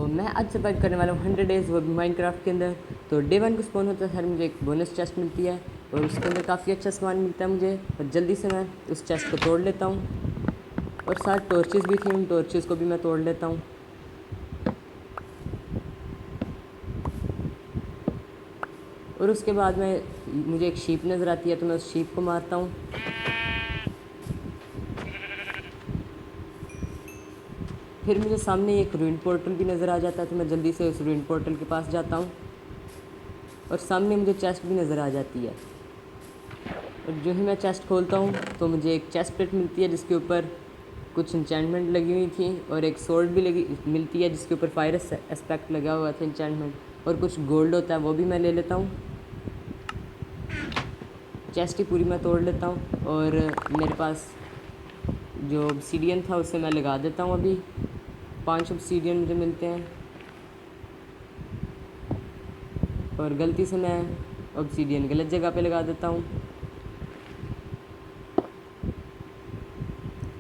मैं आज सर्वाइव करने वाला हूँ 100 डेज़ वो भी माइनक्राफ्ट के अंदर। तो डे 1 को स्पॉन होता है, मुझे एक बोनस चेस्ट मिलती है और उसके अंदर काफ़ी अच्छा सामान मिलता है मुझे, और जल्दी से मैं उस चेस्ट को तोड़ लेता हूँ। और साथ टॉर्चेस भी थी, उन टॉर्चेस को भी मैं तोड़ लेता हूँ। और उसके बाद मुझे एक शीप नज़र आती है, तो मैं उस शीप को मारता हूँ। फिर मुझे सामने एक रूइन पोर्टल भी नज़र आ जाता है, तो मैं जल्दी से उस रूइन पोर्टल के पास जाता हूँ और सामने मुझे चेस्ट भी नज़र आ जाती है। और जो ही मैं चेस्ट खोलता हूँ तो मुझे एक चेस्ट प्लेट मिलती है जिसके ऊपर कुछ इंचेंटमेंट लगी हुई थी, और एक सोर्ड भी मिलती है जिसके ऊपर फायर एस्पेक्ट लगा हुआ था इंचेंटमेंट, और कुछ गोल्ड होता है वो भी मैं ले लेता हूँ। चेस्ट ही पूरी मैं तोड़ लेता हूँ और मेरे पास जो ऑब्सीडियन था उसे मैं लगा देता हूँ। अभी 5 ऑब्सीडियन मुझे मिलते हैं और गलती से मैं ऑब्सीडियन गलत जगह पे लगा देता हूँ।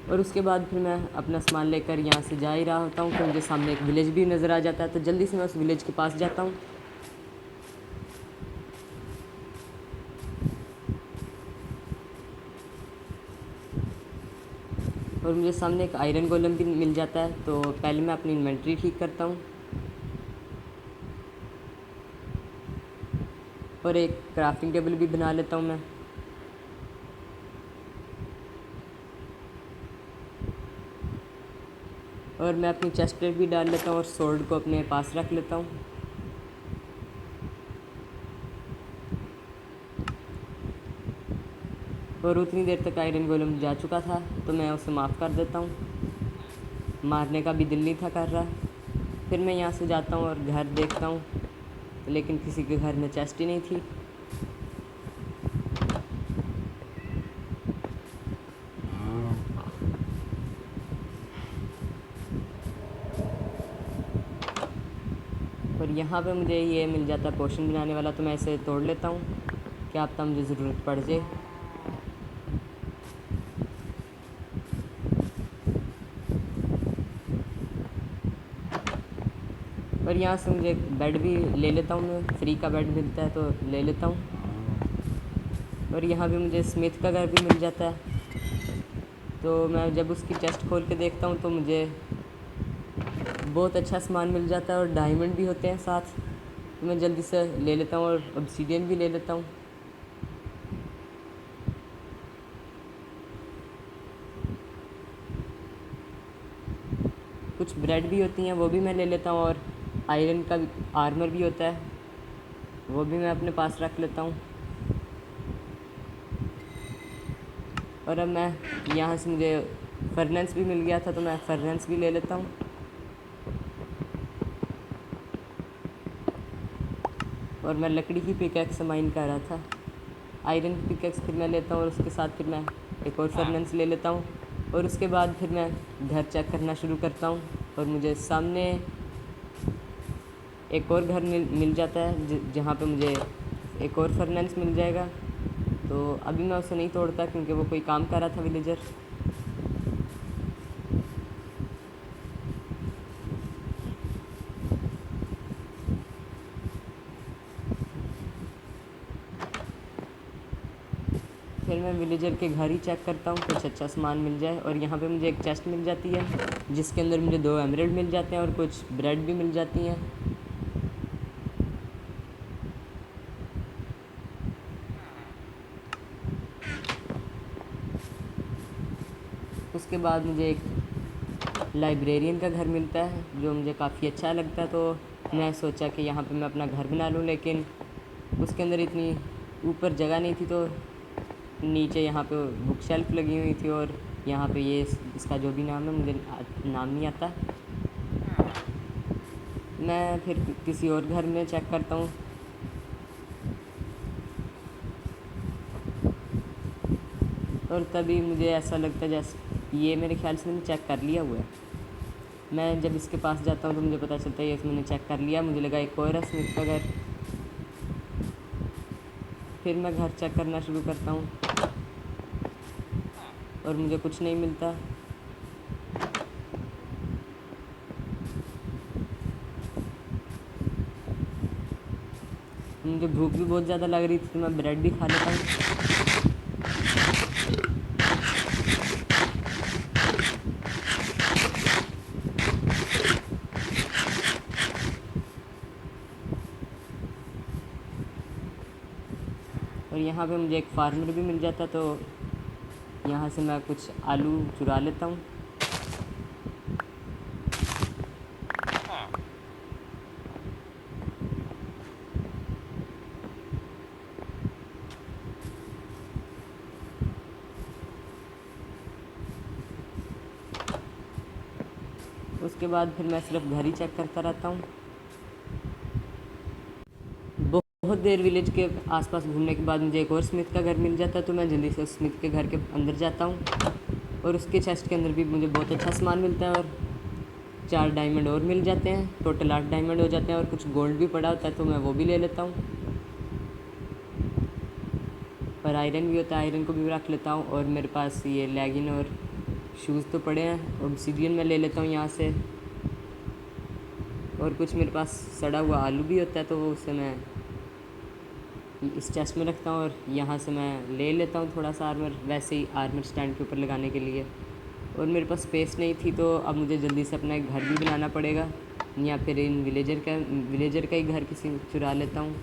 और उसके बाद फिर मैं अपना सामान लेकर यहाँ से जा ही रहा होता हूँ, तो मुझे सामने एक विलेज भी नज़र आ जाता है, तो जल्दी से मैं उस विलेज के पास जाता हूँ। और मुझे सामने एक आयरन गोलम भी मिल जाता है, तो पहले मैं अपनी इन्वेंट्री ठीक करता हूँ और एक क्राफ्टिंग टेबल भी बना लेता हूँ मैं। और मैं अपनी चेस्ट प्लेट भी डाल लेता हूँ और सोर्ड को अपने पास रख लेता हूँ। और उतनी देर तक आयरन गोलम जा चुका था, तो मैं उसे माफ़ कर देता हूँ, मारने का भी दिल नहीं था कर रहा। फिर मैं यहाँ से जाता हूँ और घर देखता हूँ, लेकिन किसी के घर में चेस्ट ही नहीं थी। और यहाँ पे मुझे ये मिल जाता है पोशन बनाने वाला, तो मैं इसे तोड़ लेता हूँ, क्या पता मुझे ज़रूरत पड़ जाए। और यहाँ से मुझे बेड भी ले लेता हूँ, मैं फ्री का बेड मिलता है तो ले लेता हूँ। और यहाँ भी मुझे स्मिथ का घर भी मिल जाता है, तो मैं जब उसकी चेस्ट खोल के देखता हूँ तो मुझे बहुत अच्छा सामान मिल जाता है और डायमंड भी होते हैं साथ, तो मैं जल्दी से ले लेता हूँ और ऑब्सीडियन भी ले लेता हूँ। कुछ ब्रेड भी होती हैं वो भी मैं ले लेता हूँ, और आयरन का आर्मर भी होता है वो भी मैं अपने पास रख लेता हूँ। और अब मैं यहाँ से मुझे फर्नेंस भी मिल गया था, तो मैं फर्नेंस भी ले लेता हूँ। और मैं लकड़ी की पिकैक्स माइन कर रहा था, आयरन की पिकैक्स फिर मैं लेता हूँ, और उसके साथ फिर मैं एक और फर्नेंस ले लेता हूँ। और उसके बाद फिर मैं घर चेक करना शुरू करता हूँ, और मुझे सामने एक और घर मिल जाता है जहाँ पे मुझे एक और फर्नेंस मिल जाएगा। तो अभी मैं उसे नहीं तोड़ता क्योंकि वो कोई काम कर रहा था विलेजर। फिर मैं विलेजर के घर ही चेक करता हूँ, कुछ अच्छा सामान मिल जाए। और यहाँ पे मुझे एक चेस्ट मिल जाती है जिसके अंदर मुझे 2 एमराल्ड मिल जाते हैं और कुछ ब्रेड भी मिल जाती हैं। उसके बाद मुझे एक लाइब्रेरियन का घर मिलता है जो मुझे काफ़ी अच्छा लगता है, तो मैं सोचा कि यहाँ पे मैं अपना घर बना लूँ, लेकिन उसके अंदर इतनी ऊपर जगह नहीं थी, तो नीचे यहाँ पे बुक शेल्फ लगी हुई थी, और यहाँ पे ये इसका जो भी नाम है मुझे नाम नहीं आता। मैं फिर किसी और घर में चेक करता हूँ। और तभी मुझे ऐसा लगता है जैसे ये मेरे ख्याल से मैंने चेक कर लिया हुआ है। मैं जब इसके पास जाता हूँ तो मुझे पता चलता है ये मैंने चेक कर लिया, मुझे लगा एक और है स्मिथ का घर। फिर मैं घर चेक करना शुरू करता हूँ और मुझे कुछ नहीं मिलता। मुझे भूख भी बहुत ज़्यादा लग रही थी तो मैं ब्रेड भी खा लेता हूँ। और यहाँ पे मुझे एक फार्मर भी मिल जाता तो यहाँ से मैं कुछ आलू चुरा लेता हूँ। उसके बाद फिर मैं सिर्फ घर ही चेक करता रहता हूँ। बहुत देर विलेज के आसपास घूमने के बाद मुझे एक और स्मिथ का घर मिल जाता है तो मैं जल्दी से उस स्मिथ के घर के अंदर जाता हूँ और उसके चेस्ट के अंदर भी मुझे बहुत अच्छा सामान मिलता है और 4 डायमंड और मिल जाते हैं। टोटल 8 डायमंड हो जाते हैं और कुछ गोल्ड भी पड़ा होता है तो मैं वो भी ले लेता हूँ। और आयरन भी होता है, आयरन को भी रख लेता हूँ। और मेरे पास ये लेगिन और शूज़ तो पड़े हैं। ऑब्सीडियन मैं ले लेता हूँ यहाँ से। और कुछ मेरे पास सड़ा हुआ आलू भी होता है तो उसे मैं इस चेस्ट में रखता हूँ और यहाँ से मैं ले लेता हूँ थोड़ा सा आर्मर, वैसे ही आर्मर स्टैंड के ऊपर लगाने के लिए। और मेरे पास स्पेस नहीं थी तो अब मुझे जल्दी से अपना एक घर भी बनाना पड़ेगा या फिर इन विलेजर का ही घर किसी चुरा लेता हूँ।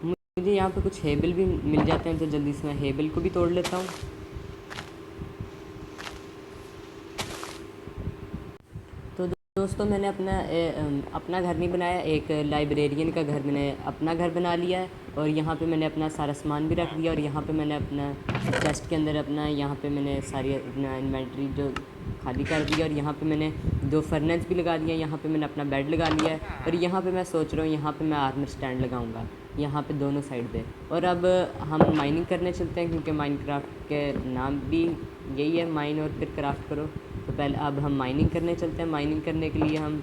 मुझे यहाँ पे कुछ हेबल भी मिल जाते हैं तो जल्दी से मैं हेबल को भी तोड़ लेता हूँ। तो दोस्तों मैंने अपना घर नहीं बनाया, एक लाइब्रेरियन का घर मैंने अपना घर बना लिया है। और यहाँ पे मैंने अपना सारा सामान भी रख दिया और यहाँ पे मैंने अपना चेस्ट के अंदर अपना यहाँ पे मैंने सारी अपना इन्वेंट्री जो खाली कर दिया और यहाँ पे मैंने 2 फर्नेस भी लगा दिया। यहाँ पे मैंने अपना बेड लगा लिया है और यहाँ पे मैं सोच रहा हूँ यहाँ पे मैं आर्मर स्टैंड लगाऊंगा यहाँ पे दोनों साइड पे। और अब हम माइनिंग करने चलते हैं क्योंकि माइनक्राफ्ट के नाम भी यही है, माइन और फिर क्राफ्ट करो। तो पहले अब हम माइनिंग करने चलते हैं। माइनिंग करने के लिए हम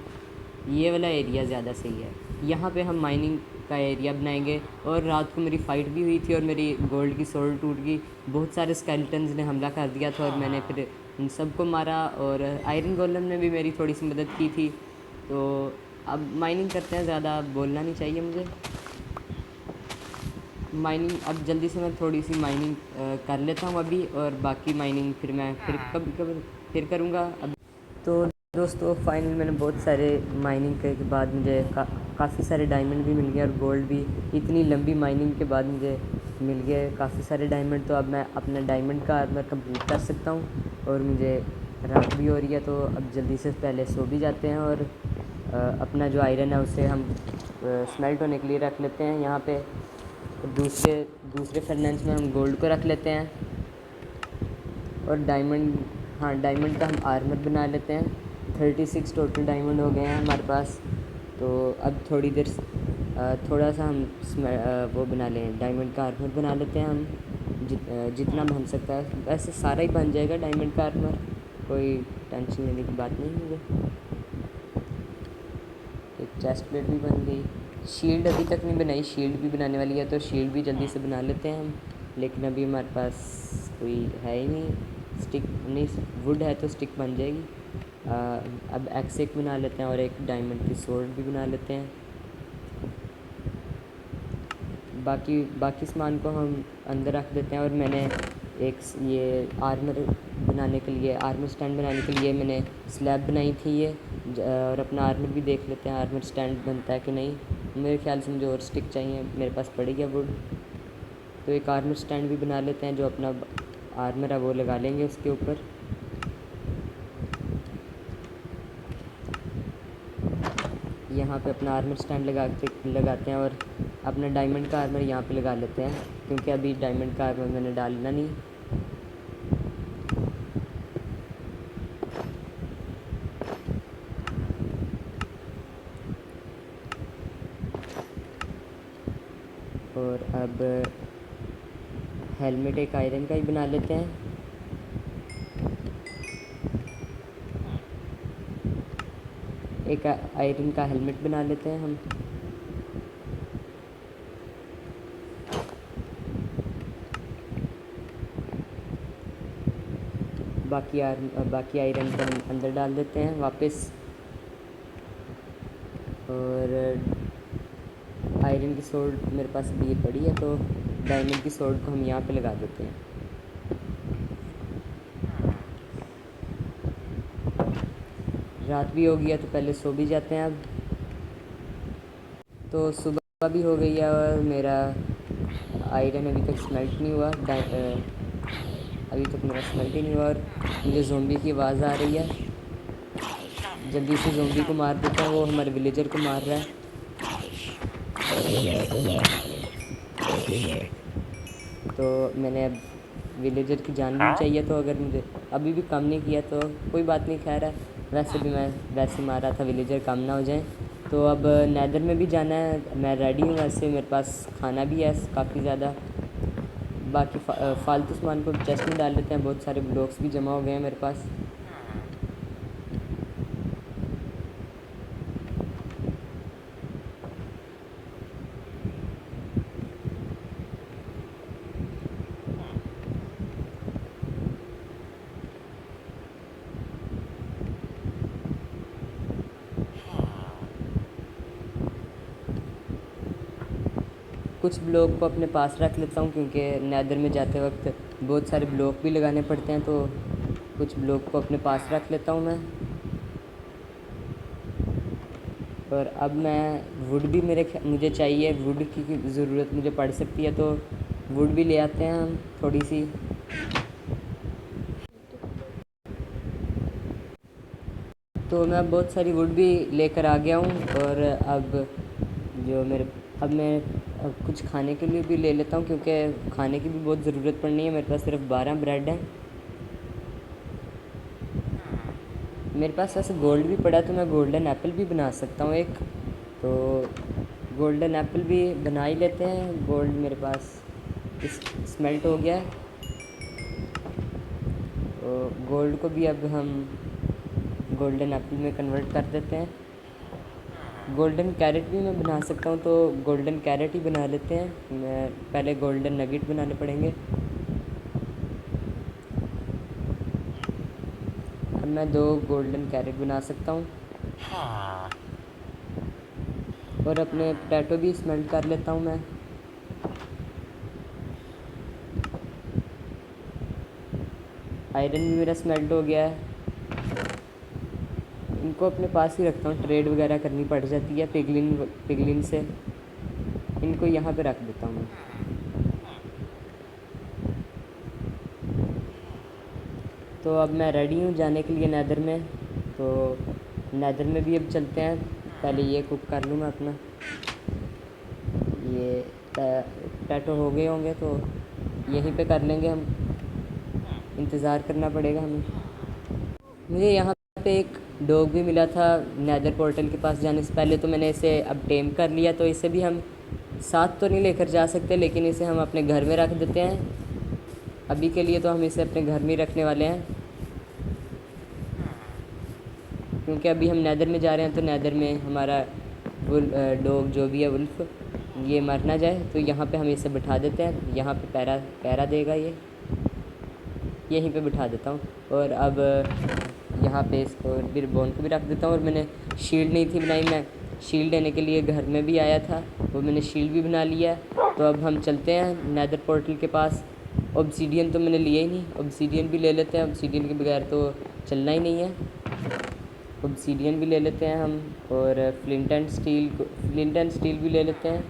ये वाला एरिया ज़्यादा सही है, यहाँ पे हम माइनिंग का एरिया बनाएंगे। और रात को मेरी फ़ाइट भी हुई थी और मेरी गोल्ड की सोल्ड टूट गई। बहुत सारे स्केलेटन्स ने हमला कर दिया था और मैंने फिर उन सबको मारा और आयरन गोलम ने भी मेरी थोड़ी सी मदद की थी। तो अब माइनिंग करते हैं, ज़्यादा बोलना नहीं चाहिए मुझे। माइनिंग अब जल्दी से मैं थोड़ी सी माइनिंग कर लेता हूँ अभी, और बाकी माइनिंग फिर मैं कभी फिर करूँगा। अब तो दोस्तों फाइनल मैंने बहुत सारे माइनिंग के बाद मुझे काफ़ी सारे डायमंड भी मिल गए और गोल्ड भी। इतनी लंबी माइनिंग के बाद मुझे मिल गए काफ़ी सारे डायमंड। तो अब मैं अपना डायमंड का आर्मर कंप्लीट कर सकता हूँ और मुझे रात भी हो रही है तो अब जल्दी से पहले सो भी जाते हैं। और अपना जो आयरन है उसे हम स्मेल्ट होने के लिए रख लेते हैं यहाँ पे। दूसरे फर्नेस में हम गोल्ड को रख लेते हैं और डायमंड का हम आर्मर बना लेते हैं। 36 टोटल डायमंड हो गए हैं हमारे पास। तो अब थोड़ी देर थोड़ा सा हम वो बना लें, डायमंड का आर्मर बना लेते हैं हम जितना बन सकता है। वैसे सारा ही बन जाएगा डायमंड का आर्मर, कोई टेंशन लेने की बात नहीं मुझे। एक चेस्ट प्लेट भी बन गई। शील्ड अभी तक नहीं बनाई, शील्ड भी बनाने वाली है तो शील्ड भी जल्दी से बना लेते हैं हम। लेकिन अभी हमारे पास कोई है ही नहीं, स्टिक नहीं, वुड है तो स्टिक बन जाएगी। अब एक्स एक बना लेते हैं और एक डायमंड की सोर्ड भी बना लेते हैं। बाकी सामान को हम अंदर रख देते हैं। और मैंने एक ये आर्मर बनाने के लिए, आर्मर स्टैंड बनाने के लिए मैंने स्लैब बनाई थी ये। और अपना आर्मर भी देख लेते हैं आर्मर स्टैंड बनता है कि नहीं। मेरे ख्याल से मुझे और स्टिक चाहिए, मेरे पास पड़ी है वुड। तो एक आर्मर स्टैंड भी बना लेते हैं, जो अपना आर्मर है वो लगा लेंगे उसके ऊपर। यहाँ पे अपना आर्मर स्टैंड लगाते हैं और अपना डायमंड का आर्मर यहाँ पे लगा लेते हैं क्योंकि अभी डायमंड का आर्मर मैंने डालना नहीं। और अब हेलमेट एक आयरन का ही बना लेते हैं। एक आयरन का हेलमेट बना लेते हैं हम। बाकी आयरन को हम अंदर डाल देते हैं वापस। और आयरन की सोल्ड मेरे पास अभी ये पड़ी है, तो डायमंड की सोल्ड को हम यहाँ पे लगा देते हैं। रात भी हो गया तो पहले सो भी जाते हैं अब। तो सुबह भी हो गई है और मेरा आयरन अभी तक स्मेल्ट नहीं हुआ, अभी तक मेरा स्मेल्ट ही नहीं हुआ और मुझे ज़ोंबी की आवाज़ आ रही है। जल्दी से ज़ोंबी को मार देता हूँ, वो हमारे विलेजर को मार रहा है। तो मैंने अब विलेजर की जान भी चाहिए, तो अगर मुझे अभी भी कम नहीं किया तो कोई बात नहीं, खैर है। वैसे भी मैं वैसे मार रहा था विलेजर कम ना हो जाए। तो अब नेदर में भी जाना है, मैं रेडी हूँ। वैसे मेरे पास खाना भी है काफ़ी ज़्यादा। बाकी फालतू सामान को चेस्ट में डाल लेते हैं, बहुत सारे ब्लॉक्स भी जमा हो गए हैं मेरे पास। कुछ ब्लॉक को अपने पास रख लेता हूँ, क्योंकि नेदर में जाते वक्त बहुत सारे ब्लॉक भी लगाने पड़ते हैं, तो कुछ ब्लॉक को अपने पास रख लेता हूँ मैं। और अब मैं वुड भी मुझे चाहिए, वुड की ज़रूरत मुझे पड़ सकती है, तो वुड भी ले आते हैं हम थोड़ी सी। तो मैं बहुत सारी वुड भी लेकर आ गया हूँ। और अब मैं कुछ खाने के लिए भी ले लेता हूँ, क्योंकि खाने की भी बहुत ज़रूरत पड़नी है। मेरे पास सिर्फ 12 ब्रेड हैं। मेरे पास वैसे गोल्ड भी पड़ा है, तो मैं गोल्डन एप्पल भी बना सकता हूँ एक। तो गोल्डन एप्पल भी बना ही लेते हैं। गोल्ड मेरे पास स्मेल्ट हो गया है, तो गोल्ड को भी अब हम गोल्डन एप्पल में कन्वर्ट कर देते हैं। गोल्डन कैरेट भी मैं बना सकता हूँ, तो गोल्डन कैरेट ही बना लेते हैं। मैं पहले गोल्डन नगेट बनाने पड़ेंगे। अब मैं 2 गोल्डन कैरेट बना सकता हूँ। और अपने पोटैटो भी स्मेल्ट कर लेता हूँ मैं। आयरन भी मेरा स्मेल्ट हो गया है। इनको अपने पास ही रखता हूँ, ट्रेड वगैरह करनी पड़ जाती है पिगलिन से। इनको यहाँ पे रख देता हूँ मैं। तो अब मैं रेडी हूँ जाने के लिए नेदर में। तो नेदर में भी अब चलते हैं। पहले ये कुक कर लूँ मैं अपना। ये पोटैटो हो गए होंगे, तो यहीं पे कर लेंगे हम। इंतज़ार करना पड़ेगा हमें। मुझे यहाँ पे एक डॉग भी मिला था नेदर पोर्टल के पास जाने से पहले, तो मैंने इसे अब टेम कर लिया। तो इसे भी हम साथ तो नहीं लेकर जा सकते, लेकिन इसे हम अपने घर में रख देते हैं। अभी के लिए तो हम इसे अपने घर में ही रखने वाले हैं, क्योंकि अभी हम नेदर में जा रहे हैं। तो नेदर में हमारा डॉग जो भी है वुल्फ, ये मर ना जाए, तो यहाँ पे हम इसे बिठा देते हैं। यहाँ पे पैरा देगा ये, यहीं पे बिठा देता हूँ। और अब यहाँ पे इसको फिर बोन को भी रख देता हूँ। और मैंने शील्ड नहीं थी बनाई, मैं शील्ड लेने के लिए घर में भी आया था, वो मैंने शील्ड भी बना लिया है। तो अब हम चलते हैं नेदर पोर्टल के पास। ऑब्सीडियन तो मैंने लिया ही नहीं, ऑब्सीडियन भी ले लेते हैं। ऑब्सीडियन के बगैर तो चलना ही नहीं है। ऑब्सीडियन भी ले लेते हैं हम। और फ्लिंट एंड स्टील भी ले लेते हैं।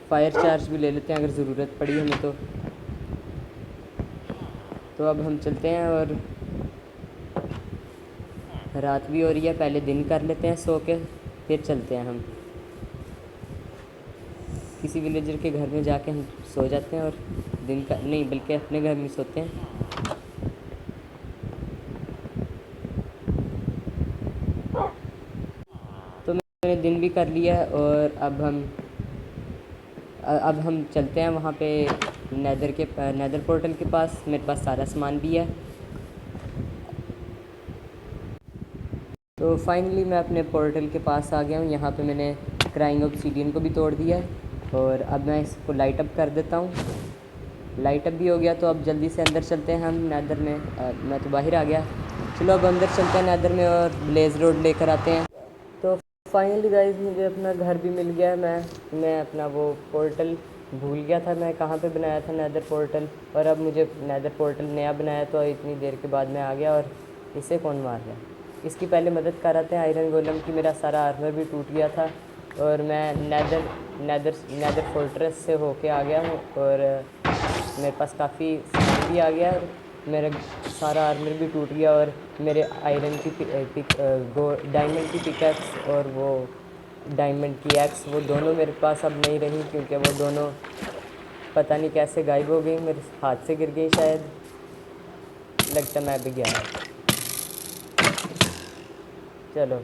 फायर चार्ज भी ले लेते हैं अगर ज़रूरत पड़ी हमें तो। तो अब हम चलते हैं, और रात भी हो रही है, पहले दिन कर लेते हैं सो के, फिर चलते हैं हम। किसी विलेजर के घर में जाके हम सो जाते हैं, और दिन का नहीं बल्कि अपने घर में सोते हैं। तो मैंने दिन भी कर लिया है, और अब हम चलते हैं वहाँ पे नेदर पोर्टल के पास। मेरे पास सारा सामान भी है। तो फाइनली मैं अपने पोर्टल के पास आ गया हूँ। यहाँ पे मैंने क्राइंग ऑब्सीडियन को भी तोड़ दिया है, और अब मैं इसको लाइट अप कर देता हूँ। लाइट अप भी हो गया, तो अब जल्दी से अंदर चलते हैं हम नेदर में। मैं तो बाहर आ गया। चलो अब अंदर चलते हैं नेदर में, और ब्लेज रोड लेकर आते हैं। तो फाइनली गाइस मुझे अपना घर भी मिल गया है। मैं अपना वो पोर्टल भूल गया था मैं कहाँ पे बनाया था नेदर पोर्टल, और अब मुझे नेदर पोर्टल नया बनाया तो इतनी देर के बाद मैं आ गया। और इसे कौन मार रहा है? इसकी पहले मदद कर रहे थे आयरन गोलम की। मेरा सारा आर्मर भी टूट गया था और मैं नेदर फोर्ट्रेस से होके आ गया हूँ, और मेरे पास काफ़ी सामान भी आ गया और मेरा सारा आर्मर भी टूट गया। और मेरे आयरन की डायमंड की पिकैक्स और वो डायमंड की एक्स वो दोनों मेरे पास अब नहीं रही, क्योंकि वो दोनों पता नहीं कैसे गायब हो गई, मेरे हाथ से गिर गई शायद। लगता मैं भी गया। चलो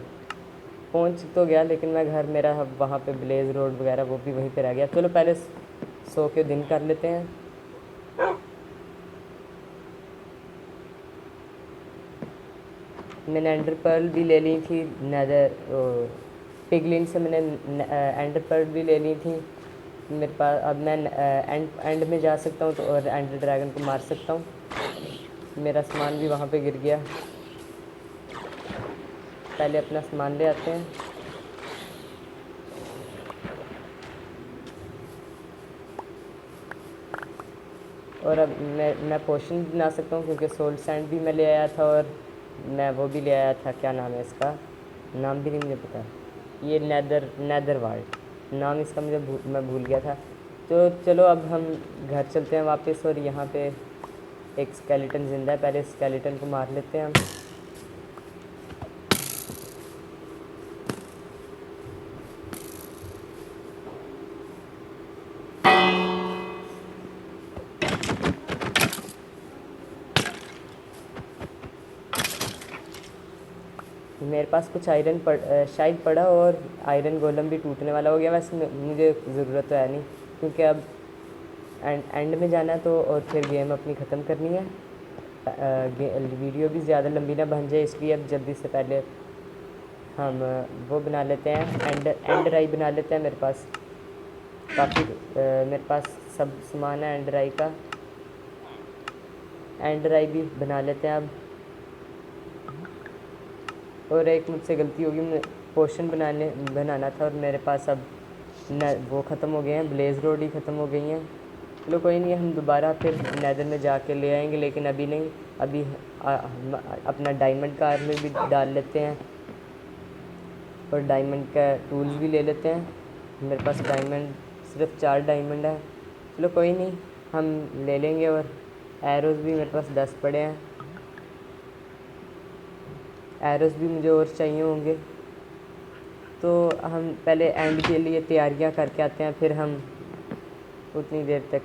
पहुंच तो गया, लेकिन मैं घर मेरा वहाँ पे ब्लेज रोड वगैरह वो भी वहीं पे रह गया। चलो पहले सो के दिन कर लेते हैं। मैंने एंडर पर्ल भी ले ली थी, नेदर पिगलिन से मैंने एंडर पर्ल भी ले ली थी मेरे पास। अब मैं एंड में जा सकता हूँ तो और एंडर ड्रैगन को मार सकता हूँ। मेरा सामान भी वहाँ पे गिर गया। पहले अपना सामान ले आते हैं। और अब मैं पोशन बना सकता हूँ, क्योंकि सोल सैंड भी मैं ले आया था, और मैं वो भी ले आया था, क्या नाम है इसका, नाम भी नहीं मुझे पता। ये नेदर वार्ल्ड नाम इसका मैं भूल गया था। तो चलो अब हम घर चलते हैं वापस। और यहाँ पे एक स्केलेटन ज़िंदा है, पहले स्केलेटन को मार लेते हैं हम। मेरे पास कुछ आयरन शायद पड़ा, और आयरन गोलम भी टूटने वाला हो गया। वैसे मुझे ज़रूरत तो है नहीं, क्योंकि अब एंड में जाना है तो, और फिर गेम अपनी ख़त्म करनी है। वीडियो भी ज़्यादा लंबी ना बन जाए, इसलिए अब जल्दी से पहले हम वो बना लेते हैं, एंड आई बना लेते हैं। मेरे पास काफ़ी मेरे पास सब सामान है एंड आई का। एंड आई भी बना लेते हैं अब। और एक मुझसे गलती होगी, मुझे पोशन बनाना था, और मेरे पास अब वो ख़त्म हो गए हैं, ब्लेज रोड ही ख़त्म हो गई हैं। चलो कोई नहीं, हम दोबारा फिर नेदर में जाके ले आएंगे, लेकिन अभी नहीं। अभी अपना डायमंड का आर्मर भी डाल लेते हैं, और डायमंड का टूल्स भी ले लेते हैं। मेरे पास डायमंड सिर्फ 4 डायमंड है। चलो कोई नहीं, हम ले लेंगे। और एरोज़ भी मेरे पास 10 पड़े हैं। एरोज़ भी मुझे और चाहिए होंगे, तो हम पहले एंड के लिए तैयारियां करके आते हैं, फिर हम उतनी देर तक।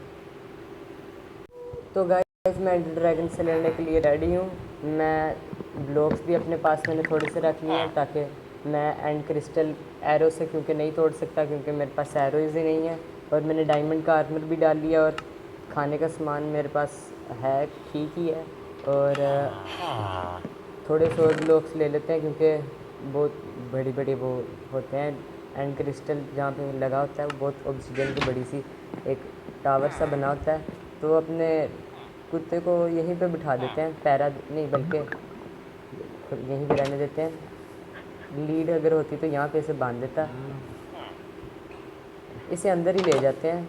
तो गाइस मैं एंडर ड्रैगन से लड़ने के लिए रेडी हूँ। मैं ब्लॉक्स भी अपने पास मैंने थोड़े से रख लिए हैं, ताकि मैं एंड क्रिस्टल एरो से क्योंकि नहीं तोड़ सकता, क्योंकि मेरे पास एरोज़ ही नहीं है। और मैंने डायमंड का आर्मर भी डाल लिया, और खाने का सामान मेरे पास है, ठीक ही है। और थोड़े से और ब्लॉक्स ले लेते हैं, क्योंकि बहुत बड़ी बड़ी वो होते हैं। एंड क्रिस्टल जहाँ पे लगा होता है वो बहुत ऑक्सीजन की बड़ी सी एक टावर सा बना होता है। तो अपने कुत्ते को यहीं पे बिठा देते हैं, पैरा नहीं बल्कि यहीं पे रहने देते हैं। लीड अगर होती तो यहाँ पे इसे बांध देता। इसे अंदर ही ले जाते हैं।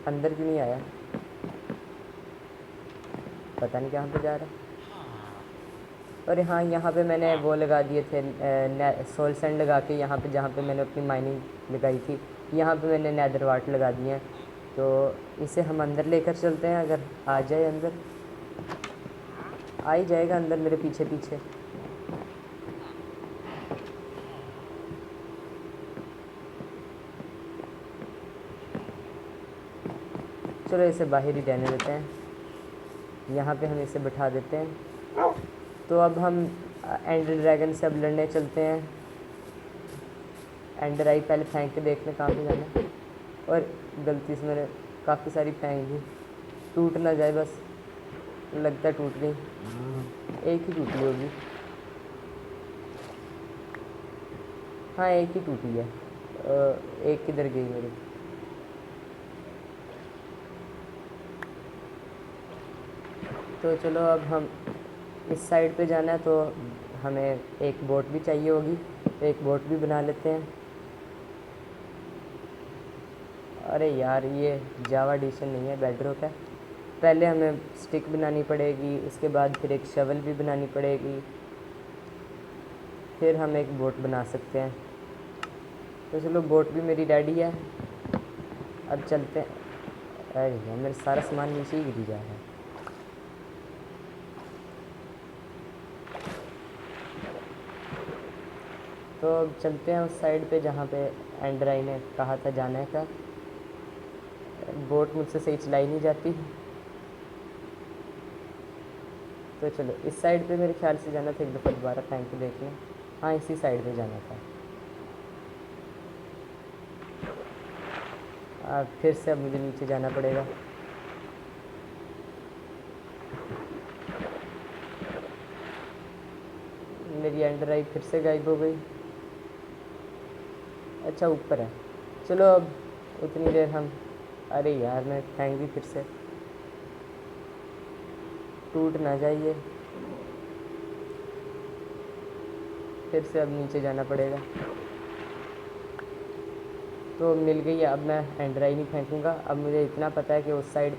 अंदर क्यों नहीं आया, पता नहीं कहाँ पे जा रहा है। और हाँ, यहाँ पे मैंने वो लगा दिए थे सोल सैंड लगा के, यहाँ पे जहाँ पे मैंने अपनी माइनिंग लगाई थी, यहाँ पे मैंने नेदर वाट लगा दिए हैं। तो इसे हम अंदर लेकर चलते हैं। अगर आ जाए अंदर, आ ही जाएगा अंदर मेरे पीछे पीछे। चलो इसे बाहर ही रहने देते हैं, यहाँ पे हम इसे बिठा देते हैं। तो अब हम एंडर ड्रैगन से अब लड़ने चलते हैं। एंडर आई पहले फेंक के देखने कहाँ पे जाना है। और गलती से मैंने काफ़ी सारी फेंक दी, टूट ना जाए बस। लगता है टूट गई, एक ही टूटी होगी। हाँ एक ही टूटी है, एक किधर गई मेरी। तो चलो अब हम इस साइड पे जाना है तो हमें एक बोट भी चाहिए होगी, तो एक बोट भी बना लेते हैं। अरे यार ये जावा एडिशन नहीं है, बेडरॉक है। पहले हमें स्टिक बनानी पड़ेगी, उसके बाद फिर एक शवल भी बनानी पड़ेगी, फिर हम एक बोट बना सकते हैं। तो चलो बोट भी मेरी रेडी है, अब चलते हैं। अरे यार मेरा सारा सामान नीचे ही गिरी जा रहा है। तो अब चलते हैं उस साइड पे जहाँ पे एंड्राई ने कहा था जाने का। बोट मुझसे सही चलाई नहीं जाती, तो चलो इस साइड पे मेरे ख्याल से जाना था। एक दफ़ा दोबारा टाइम पे देख लें। हाँ इसी साइड पे जाना था। फिर से अब मुझे नीचे जाना पड़ेगा। मेरी एंड्राई फिर से गायब हो गई। अच्छा ऊपर है, चलो अब उतनी देर हम। अरे यार मैं फेंक दी फिर से, टूट ना जाइए। फिर से अब नीचे जाना पड़ेगा। तो मिल गई है, अब मैं एंड्राई नहीं फेंकूँगा। अब मुझे इतना पता है कि उस साइड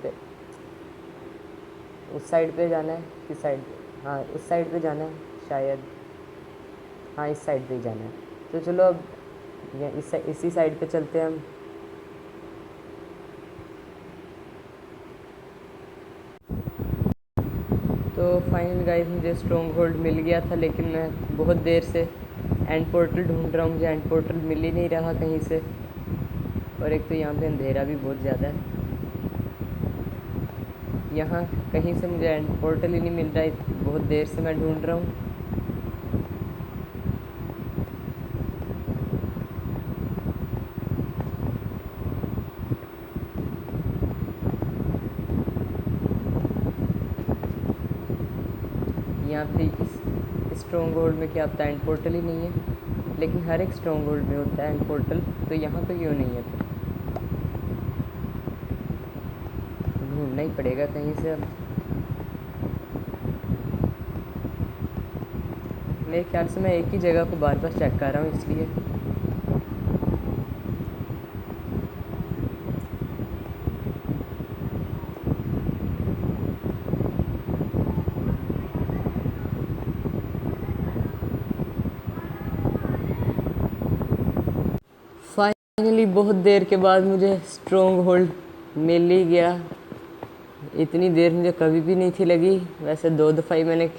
पे जाना है। किस साइड पे? हाँ उस साइड पे जाना है शायद। हाँ इस साइड पे ही जाना है। तो चलो अब इसी साइड पे चलते हैं हम। तो फाइनल गाइस मुझे स्ट्रॉन्ग होल्ड मिल गया था, लेकिन मैं बहुत देर से एंड पोर्टल ढूंढ रहा हूँ। मुझे एंड पोर्टल मिल ही नहीं रहा कहीं से, और एक तो यहाँ पे अंधेरा भी बहुत ज़्यादा है। यहाँ कहीं से मुझे एंड पोर्टल ही नहीं मिल रहा है, बहुत देर से मैं ढूंढ रहा हूँ। यहाँ पे इस स्ट्रॉन्ग होल्ड में क्या होता है, एंड पोर्टल ही नहीं है। लेकिन हर एक स्ट्रॉन्ग होल्ड में होता है एंड पोर्टल, तो यहाँ पे क्यों नहीं है? फिर ढूंढना ही पड़ेगा कहीं से अब। मेरे ख्याल से मैं एक ही जगह को बार बार चेक कर रहा हूँ इसलिए। फाइनली बहुत देर के बाद मुझे स्ट्रॉन्ग होल्ड मिल ही गया। इतनी देर मुझे कभी भी नहीं थी लगी। वैसे 2 दफ़ा ही मैंने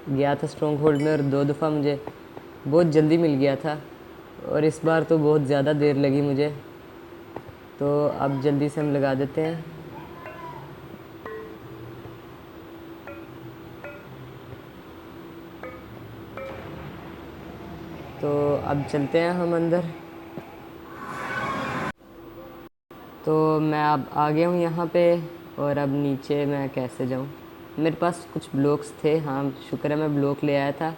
गया था स्ट्रॉन्ग होल्ड में, और 2 दफ़ा मुझे बहुत जल्दी मिल गया था, और इस बार तो बहुत ज़्यादा देर लगी मुझे। तो अब जल्दी से हम लगा देते हैं। तो अब चलते हैं हम अंदर। तो मैं अब आ गया हूँ यहाँ पे, और अब नीचे मैं कैसे जाऊँ? मेरे पास कुछ ब्लॉक्स थे, हाँ शुक्र है मैं ब्लॉक ले आया था।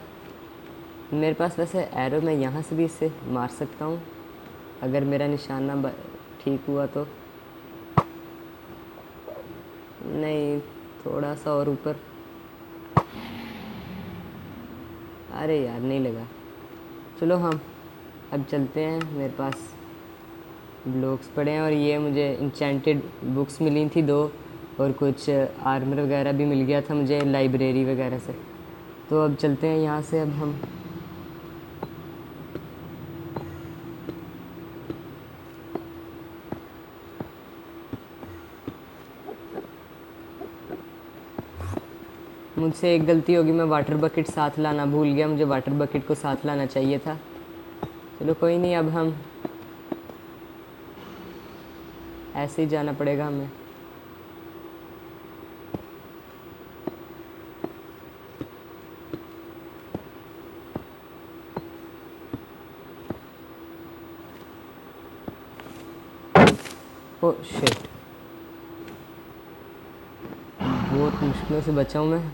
मेरे पास वैसे एरो, मैं यहाँ से भी इसे मार सकता हूँ अगर मेरा निशाना ठीक हुआ तो। नहीं, थोड़ा सा और ऊपर। अरे यार नहीं लगा। चलो हम अब चलते हैं। मेरे पास ब्लॉक्स पड़े हैं, और ये मुझे इंचेंटेड बुक्स मिली थी 2, और कुछ आर्मर वगैरह भी मिल गया था मुझे लाइब्रेरी वगैरह से। तो अब चलते हैं यहाँ से अब हम। मुझसे एक गलती होगी, मैं वाटर बकेट साथ लाना भूल गया। मुझे वाटर बकेट को साथ लाना चाहिए था। चलो कोई नहीं, अब हम ऐसे ही जाना पड़ेगा हमें। ओ शिट, बहुत मुश्किलों से बचा हूँ मैं।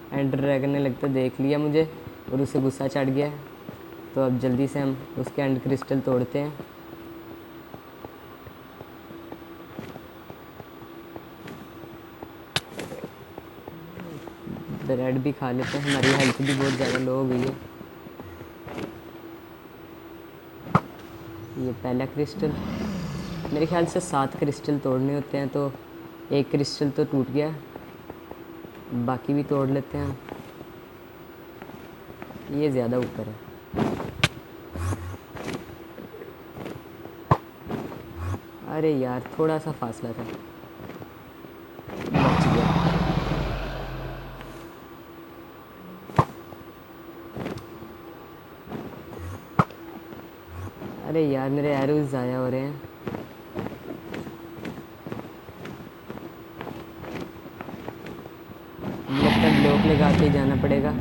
एंडर ड्रैगन ने लगता देख लिया मुझे, और उसे गुस्सा चढ़ गया। तो अब जल्दी से हम उसके एंड क्रिस्टल तोड़ते हैं। ब्रेड भी खा लेते हैं, हमारी हेल्थ भी बहुत ज़्यादा लो हो गई है। ये पहला क्रिस्टल, मेरे ख्याल से 7 क्रिस्टल तोड़ने होते हैं, तो एक क्रिस्टल तो टूट गया, बाकी भी तोड़ लेते हैं। ये ज़्यादा ऊपर है। अरे यार थोड़ा सा फासला था, बच गया। अरे यार मेरे एरोज ज़ाया हो रहे हैं। लगता है ब्लॉक लगा के जाना पड़ेगा।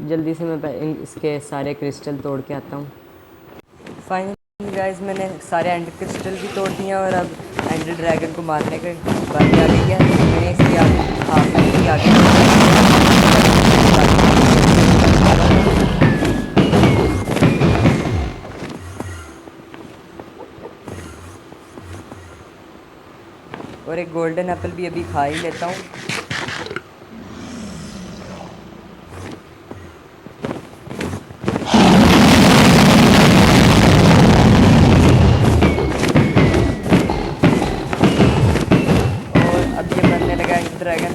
जल्दी से मैं इसके सारे क्रिस्टल तोड़ के आता हूँ। फाइनली गाइस मैंने सारे एंड क्रिस्टल भी तोड़ दिए और अब एंडर ड्रैगन को मारने की बारी आ गई है। मैंने इसकी आगे और एक गोल्डन एप्पल भी अभी खा ही लेता हूँ। ड्रैगन,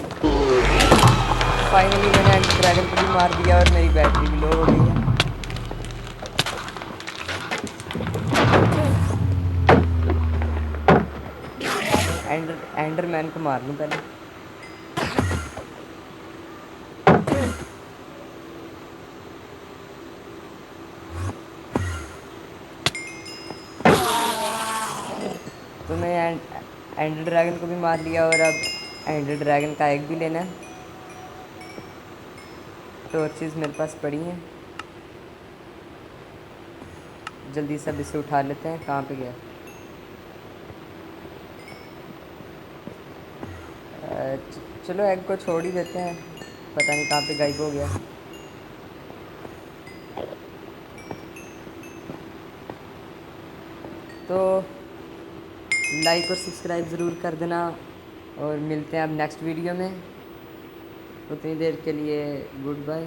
फाइनली मैंने एंड ड्रैगन को भी मार दिया और मेरी बैटरी भी लो हो गई है। एंडरमैन को मार लूँ पहले। तो मैं एंडर ड्रैगन को भी मार लिया और अब एंडर ड्रैगन का एग भी लेना है। टॉर्चेस मेरे पास पड़ी हैं, जल्दी से इसे उठा लेते हैं। कहाँ पे गया? चलो एग को छोड़ ही देते हैं, पता नहीं कहाँ पे गायब हो गया। तो लाइक और सब्सक्राइब ज़रूर कर देना और मिलते हैं अब नेक्स्ट वीडियो में। उतनी देर के लिए गुड बाय।